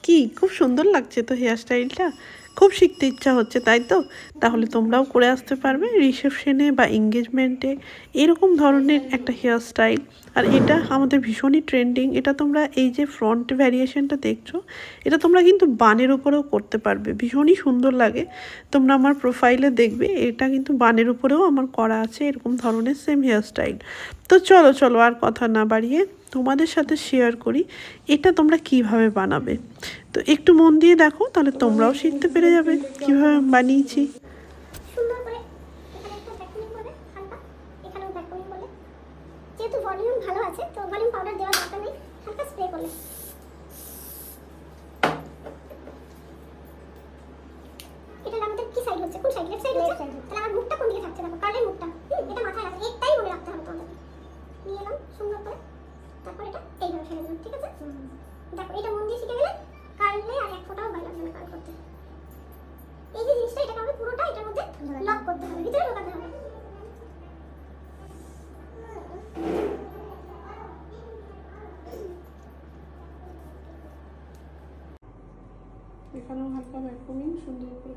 কি খুব সুন্দর লাগছে তো হেয়ার স্টাইলটা, খুব শিখতে ইচ্ছা হচ্ছে তাই তো? তাহলে তোমরাও করে আসতে পারবে রিসেপশনে বা এঙ্গেজমেন্টে এরকম ধরনের একটা হেয়ার স্টাইল। আর এটা আমাদের ভীষণই ট্রেন্ডিং। এটা তোমরা এই যে ফ্রন্ট ভ্যারিয়েশনটা দেখছো, এটা তোমরা কিন্তু বানের উপরেও করতে পারবে, ভীষণই সুন্দর লাগে। তোমরা আমার প্রোফাইলে দেখবে, এটা কিন্তু বানের উপরেও আমার করা আছে এরকম ধরনের সেম হেয়ার স্টাইল। তো চলো চলো আর কথা না বাড়িয়ে তোমাদের সাথে শেয়ার করি এটা তোমরা কিভাবে বানাবে। তো একটু মন দিয়ে দেখো, তাহলে তোমরাও শিখতে পেরে যাবে কিভাবে বানিয়েছি। সুন্দর করে এখানে একটা ভ্যাকুয়ামিং করবে হালকা, এখানেও ভ্যাকুয়ামিং করলে, যেহেতু ভলিউম ভালো আছে তো ভলিউম পাউডার দেওয়ার দরকার নেই, হালকা স্প্রে করলে। এটা আমাদের কি সাইড হচ্ছে, কোন সাইড? লেফট সাইড হচ্ছে। তাহলে আমার মুখটা কোন দিকে থাকছে? দেখো কার্লের মুখটা, এটা মাথায় রাখতে, একটাই মনে রাখতে হবে তোমাদের। নিয়ে এলাম সুন্দর করে, তারপর এটা এইভাবে ফেলে দিলাম, ঠিক আছে? দেখো এটা মন দিয়ে শিখে গেলে কার্লে আর এক ফোঁটাও ভয় লাগবে না কার্ল করতে। এই যে জিনিসটা, এটাকে আমাদের পুরোটা এটার মধ্যে লক করতে হবে, ভিতরে ঢোকাতে হবে। এখানেও হালকা ভ্যাকুয়ামিং সুন্দর করে